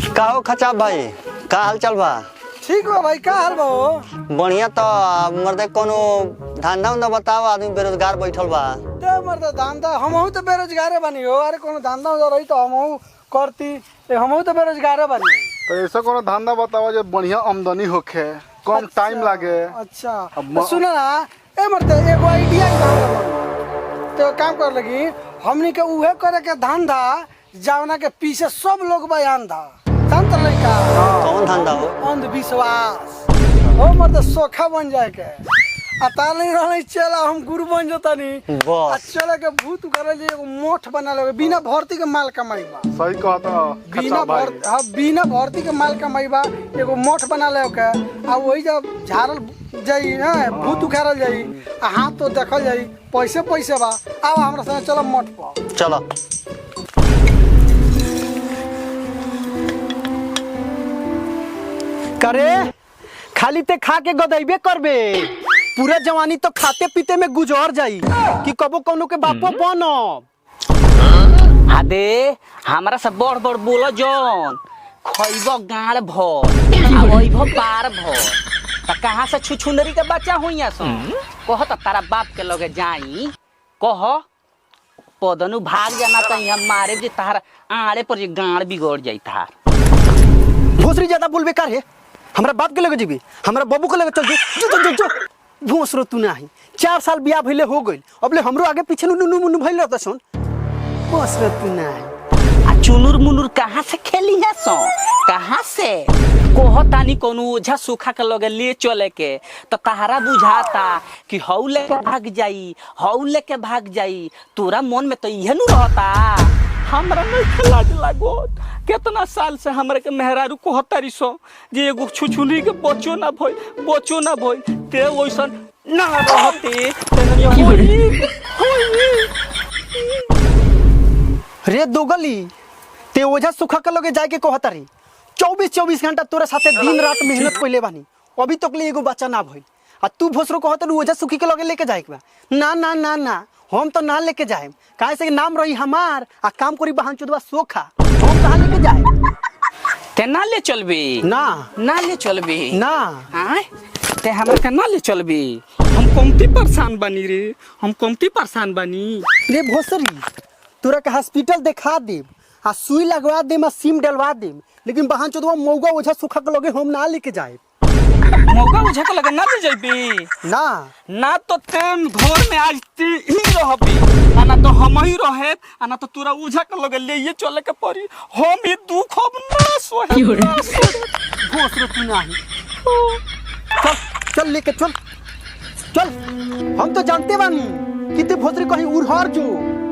का हो खचा भाई, का हाल चाल बा? ठीक बा भाई, का हाल बा हो? बढ़िया। तो मर्दे कोनो धंधा उंधा बताओ, आदमी बेरोजगार बैठल बा। ते मर्द धंधा हमहू तो बेरोजगारे बनी हो। अरे कोनो धंधा उधर रही तो हमहू करती, हमहू तो बेरोजगारे बनी। तो ऐसा कोनो धंधा बताओ जो बढ़िया आमदनी होखे, कम टाइम लागे। अच्छा तो सुनो ना, ए मर्द एगो आइडिया तो काम कर लगी हमनी के उहे करे के धंधा जावना के पीछे सब लोग बयान था तंत्र लइका। कौन धंधा हो? अंधविश्वास हो मर्द, सोखा बन जाए के अता नहीं रहले चला हम गुरु बन जतानी बस चला के भूत करे जे एगो मोठ बना लेबे बिना भर्ती के माल कमाई बा। सही कहता बिना भर्ती के माल कमाई बा, एगो मोठ बना ले के आ वही जब झारल जाई ना भूत उखारल जाई आ हाथ तो देखल जाई, पैसे पैसे बा। आओ हमरा संग चलो मोठ पर चलो। करे खाली ते खा के गदैबे करबे, पूरा जवानी तो खाते पीते में गुजर जाई कि कबो कोनो के बापो बनो। आदे हमरा से बड़ बड़ बोलो जौन खइबो गाड़ भर आवइबो पार भर। त कहां से छुछुंदरी के बच्चा होइया सो कह त तारा बाप के लगे जाई, कह पदनु भाग जाना त हम मारे जे तार आड़े पर जे गाड़ बिगड़ जाई तार। भोसरी ज्यादा बोलबे का रे? हमरा बाप के लगे जीबी, हमरा बाबू के लगे चल जो जो जो जो भोसरो तू नाही। 4 साल बियाह भइले हो गइल, अबले हमरो आगे पीछे नुनु मुनु भइल रहत सुन। भोसरो तू नाही। आ चुनुर मुनुर कहां से खेली है सो? कहां से कोह तानी कोनो ओझा सूखा के लगे ले चले के तो तहरा बुझाता कि हौ लेके भाग जाई, हौ लेके भाग जाई। तोरा मन में तो इहे नु रहता। हमरा नहीं लाज लागो, कितना साल से हमरा के मेहरारू कहतारी सो जे एगो छुछुनी के बच्चो ना भई ते ओइसन ना रहते तेननिया होई। रे दोगली, ते ओझा सुखा के लगे जाके कहतारी 24 घंटा तोरे साथे दिन रात मेहनत कइले बानी, अभी तक ले एगो बच्चा ना भइल। आ तू भोसरो कहत ओझा सुखी के लगे लेके जाए के बा। ना ना ना ना, हम तो ना लेके जाए, काहे से नाम रही हमार आ काम करी बहन चोदवा सोखा। हम कहां लेके जाए? ते ना ले चलबे? ना ना ले चलबे ना। हां ते हमरा के ना ले चलबे? हम कमती परेशान बानी रे, हम कमती परेशान बानी रे भोसरी। तोरा के हॉस्पिटल दिखा देब आ सुई लगवा देम आ सिम डलवा देम, लेकिन बहन चोदवा मौगा ओझा सुखा के लगे हम ना लेके जाए। मौका ओझा के लगे ना ले जाइबे? ना ना तो तेम घर में आज ही रहबे, आ ना तो हम ही रहे, आ ना तो तोरा ओझा के लगे ले ये चले के पड़ी। हम ई दुख अब ना सोहे। भोसरो तू नाही। चल चल लेके चल चल। हम तो जानते बानी कि ते भोसरी कहीं उड़हर जो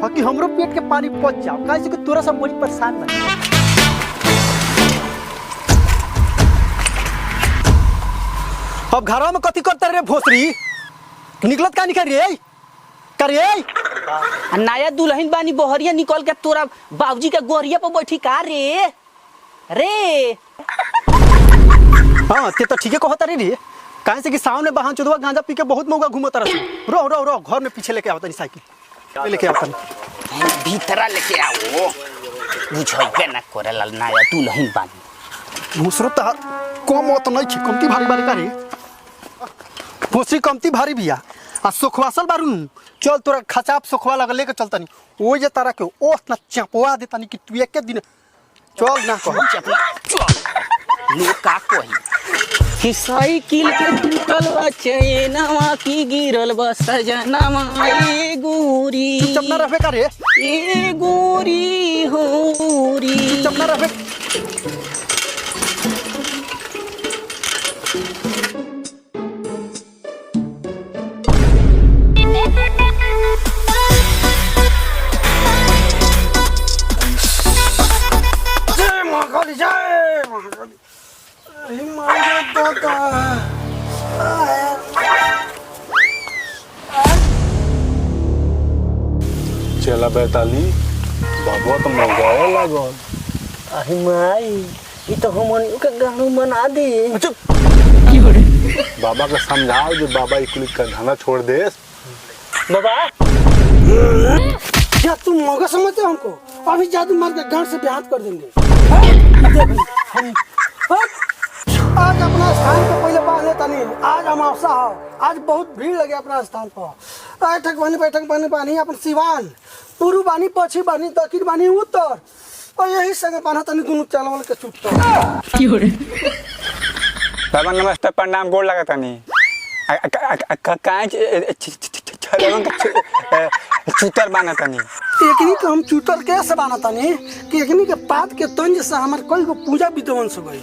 कि हमरो पेट के पानी पच जाओ, काहे से कि तोरा सब बड़ी परेशान बानी। अब घरवा में कथी करता रे भोसरी? निकलत का निकल रे करे? नया दुल्हन बानी बहरिया निकल के तोरा बाबूजी के गोरिया पर बैठी का रे रे? हां ते तो ठीके कहता रे, काहे से कि सामने बहन चोदवा गांजा पी के बहुत मौका घूमत रह। रो रो रो, घर में पीछे लेके आवतनी साइकिल लेके आवतनी, भीतरा लेके आओ। बुझइबे ना करेला नया दुल्हन बानी। भोसरो त कम मत नहीं छी, कमती भारी बारी करे। भोसरी कमती भारी बिया आ सुखवासल बारू। चल तोरा खचाप सुखवा लगा लेके चलतनी, ओ जे तारा के ओस ना चपवा देतनी कि तू एक दिन चल ना कह चपला चल लो का कही कि साइकिल के टूटल बा चैनवा की गिरल बा सजनवा ए गोरी। चुप ना रहबे करे? ए गोरी होरी चुप ना रहबे? चला बैताली बाबा तो मौगा लागल। अरे माई, ये तो हमन के गानू बना दे। चुप। बाबा के समझाओ जो बाबा इकुली का धंधा छोड़ दे। बाबा क्या तुम मौका समझते हो हमको? अभी जादू मार के गांड से बेहाथ कर देंगे। आज अपना स्थान पे पहले बांध लेता नहीं। आज अमावस्या हो, आज बहुत भीड़ लगे अपना स्थान पर। बैठक बनी पानी अपन सिवान पूर्व बानी पश्चिम बानी दक्षिण बानी उत्तर और यही संगे पाना तनी दोनों चालवल के छूटता। बाबा नमस्ते प्रणाम गोड़ लगा तनी काहे चूतर बाना तनी एकनी के हम चूतर कैसे बाना तनी कि एकनी के पात के तंज से हमार कोई को पूजा विध्वंस हो गई।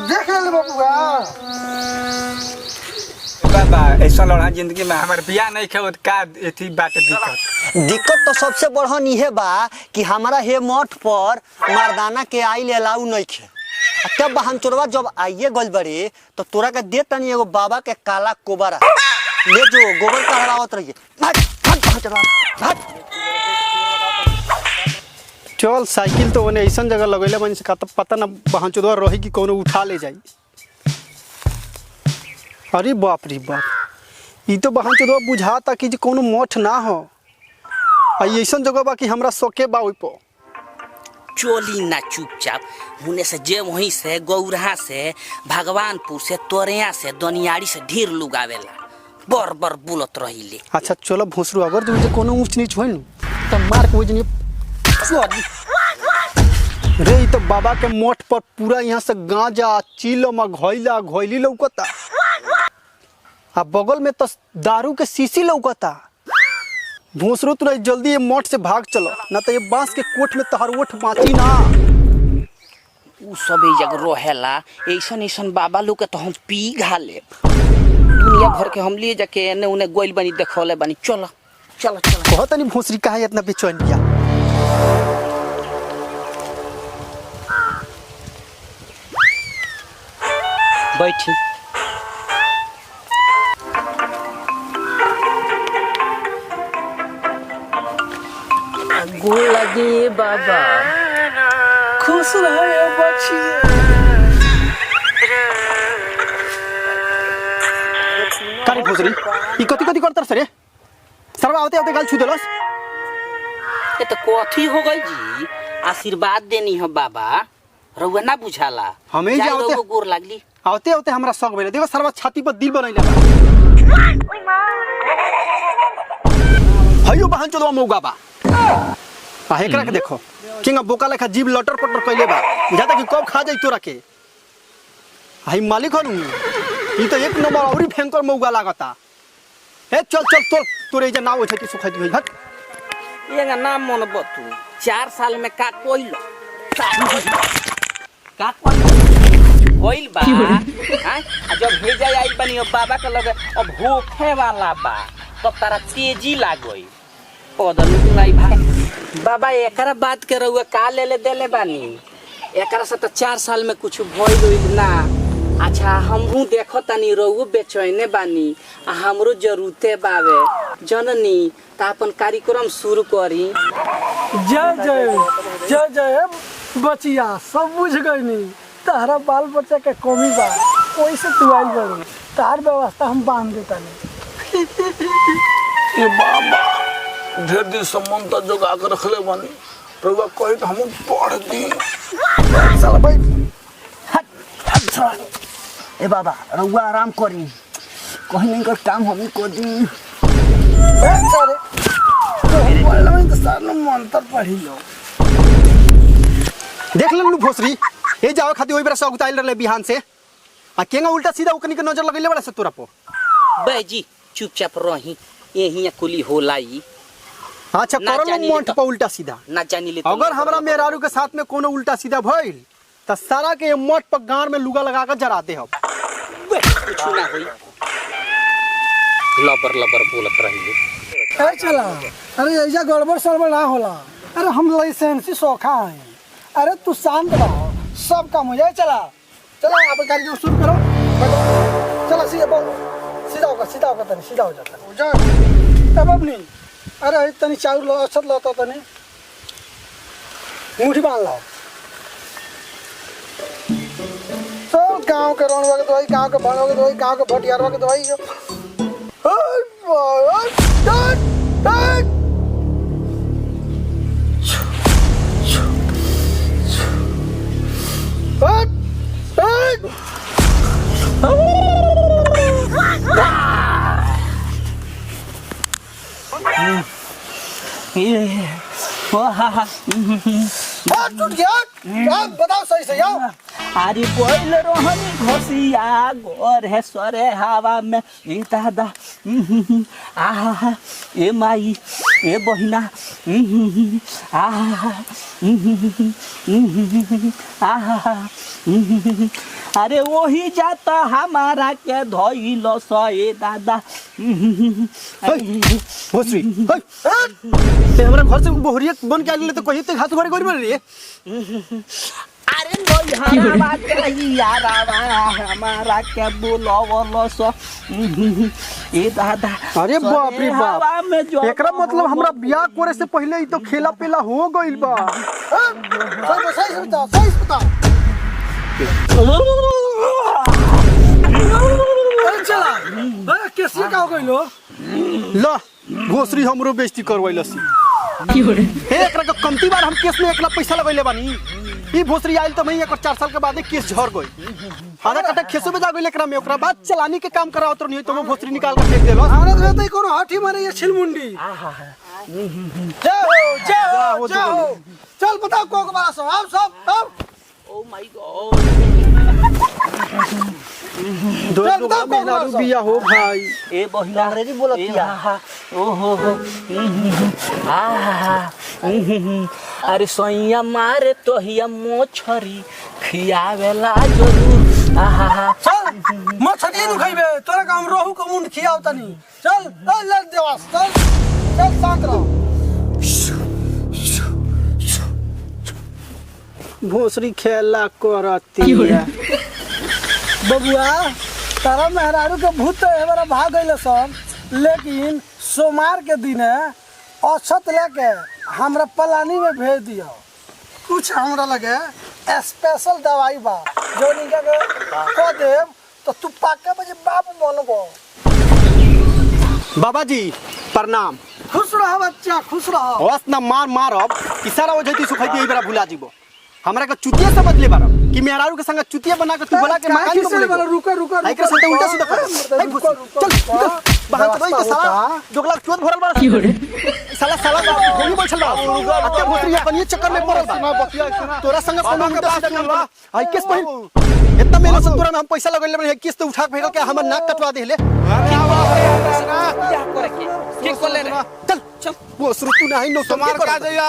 देख ले बबुआ बाबा ऐसा लड़ा जिंदगी में हमार बियाह नहीं खे का एथी बात दिक्कत तो सबसे बड़हन इहे बा कि हमारा हे मठ पर मर्दाना के आइल अलाउ नहीं खे। तब बहन चोरवा जब आइए गल बड़े तो तोरा के दे तनी एगो बाबा के काला कोबरा ले जो गोबर कहलावत रहिए। चल साइकिल तो ओने ऐसा जगह लगेले बन से पता ना बहन चोदवा रही कि कोनो उठा ले जाई। अरे बाप रे बाप, ई तो बहन चोदवा बुझाता कि कोनो मठ ना हो। ऐसा जगह बा कि हमरा सोके बा ओइ पर चोली ना चुपचाप होने से जे वहीं से गौरहा से भगवानपुर से तोरिया से दोनियाड़ी से ढेर लोग आवेला बर बर बुलत रहिले। अच्छा चलो भोसरू अगर जो कोनो ऊंच नीच होई न त मार के वजनी रे ई तो बाबा के मठ पर पूरा यहाँ से गांजा चिलम घोइला घोइली लौकता आ बगल में तो दारू के शीशी लौकता। भोसरू तू जल्दी ये मठ से भाग चलो ना तो ये बांस के कोठ में तहर ओठ बाँची ना। उ सब ए जग रहेला ऐसन ऐसन बाबा लोग के तो हम पी घाले दुनिया भर के हम लिए जाके एने उने गोइल बनी देखौले बनी। चलो चलो चलो बहुत नहीं भोसरी काहे इतना बेचैन किया। बैठी गोल लगे बाबा खुश रहे बच्ची। कारे भोसरी ई कथि कथि करतर सरे सरवा आते आते गाल छू देलस। ये तो कथी हो गई जी आशीर्वाद देनी हो बाबा रउआ ना बुझाला हमें जाई जाओते रउआ गोर लागली आते आते हमरा शौक भइले। देखो सरवा छाती पर दिल बनैले बा। हयो बहन चोदवा मौगा बा आ एकरा के देखो किंगा बोका लेखा जीव लटर पटर कइले बा बुझाता कि कब खा जाई तोरा के। हाई मालिक हनु ई तो एक नंबर औरी भयंकर मौगा लागता। ए चल चल तोरे जे नाव होय कि सुखा दी हट ये नाम मन बतू 4 साल में का कोइलो का कोइल बा हां जब भेजा आई बनी बाबा के लगे अब भूखे वाला बा तो तारा तेजी लागोई पदल नहीं भाई बाबा एकरा बात के रहुआ का ले देले बानी एकरा से तो 4 साल में कुछ भइल होइल ना। अच्छा हमहू देखो तनी रहुआ बेचैने बानी आ हमरो जरूरते बावे जननी त अपन कार्यक्रम शुरू करी। जय जय जय जय बचिया सब बुझ गई नी तारा बाल बच्चा के कमी बा वैसे तू आइल बड़ी तार व्यवस्था हम बांध देता नहीं। ये बाबा ढेर दिन संबंध तो जोगा के रखले बानी रउआ कहे तो हम पढ़ दी चल भाई अच्छा ए बाबा रउआ आराम करी कहीं नहीं कर काम हम ही कर दी। सारे तो बोलला में तो सारे मंत्र पढ़ी लो। देख लेलु भोसरी ए जाओ खाती ओइ बेरा से उताइल रहले बिहान से आ केंगा उल्टा सीधा ओकनी के नजर लगैले बड़ा से तोरा पर। बैजी चुपचाप रही यही कुली होलाई अच्छा ना करलो जानी मंठ ले पर उल्टा सीधा ना जानी ले अगर हमरा मेहरारू के साथ में कोनो उल्टा सीधा भइल त सारा के मठ पर गांड में लुगा लगा कर जराते हम। कुछ ना होई लबर लबर बोलत रही ए चला अरे ऐसा गड़बड़ सड़बड़ ना होला। अरे हम लाइसेंसी सोखा है। अरे तू शांत रहो सब काम हो जाए। चला चला आप कार्यक्रम शुरू करो चला सीधा होगा तनी सीधा हो जाता है जा तब अपनी। अरे तनी चाउर लो अच्छा लो तनी मुट्ठी बांध लो। सब गांव के रौनवा के दवाई गांव के भानवा के दवाई गांव के भटियारवा के दवाई ये वाह टूट गया। अब बताओ सही से आओ। अरे बोल रोहनी घोसिया गोर है सरे हवा में ए दादा आहा ए माई ए बहिना आहा आहा अरे वही जाता हमारा के धोइल सए दादा भोसरी ते हमरा घर से बोहरिया बन के आइले तो कहि ते हाथ घरे करबे रे। अरे लोई हमारा के यारावा हमारा के बोलवलो सो ए दादा अरे बाप रे बाप, एकरा मतलब हमरा बियाह करे से पहले ही तो खेला पेला हो गइल बा। सही से बताओ, सही से बताओ। अरे चला कैसे का हो गई लो। ला भोसरी हमरो बेइज्जती करवैलसी। हे एकरा के कमती बार हम केस में एकला पैसा लगैले बानी। ई भोसरी आइल तो मैं एक 4 साल के बाद केस झड़ गई। आधा कटा खेसो में जा गइल एकरा में, ओकरा बाद चलानी के काम करावत नहीं तो भोसरी निकाल के फेंक देलो। हमरा तो कहते कोनो हाथी मारे ये छिलमुंडी। जाओ जाओ चल बताओ को बात सब आप सब अब ओ माय गॉड दो मेहनारू बिया हो भाई। ए बहिना अंग्रेजी बोलत किया। ओहो आहा अरे सोइया मारे तो हिया मोछरी खियावेला जरूर आहा चल मछली नु खइबे तोरा का हम रोहू के मुंड खियाव तनी। चल ले देवास चल चल शांत रहो। भोसरी खेला करती है। बबुआ तारा मेहरारू के भूत तो हमारा भाग गइल सब, लेकिन सोमवार के दिन औसत लेके हमरा पलानी में भेज दियो। कुछ हमरा लगे स्पेशल दवाई बा जो निका के को देव तो तू पाके बजे बाप बनबो। बाबा जी प्रणाम। खुश रहो बच्चा खुश रहो। बस ना मारब कि सारा वजह सुखाई बेरा भुला जीबो। हमरा के चुतिया समझ ले बारब कि मेहरारू के संग चुतिया बना के तू बोला के मकान को बोले रुको रुको आई के संग उल्टा सीधा कर। चल बाहर तो भाई साला जोगला चोट भरल बा। साला होली बैठल बा। अत्ते भोसरी अपन ये चक्कर में पड़ल बा। तोरा संग कोनो उल्टा सीधा कर बा। आई केस पहिल इतना मेहनत से तोरा में हम पैसा लगैले बा। केस तो उठा के भेल के हमर नाक कटवा देले। क्या करे के ठीक कर ले रे चल वो शुरू तू नहीं नो तुम्हार का जइया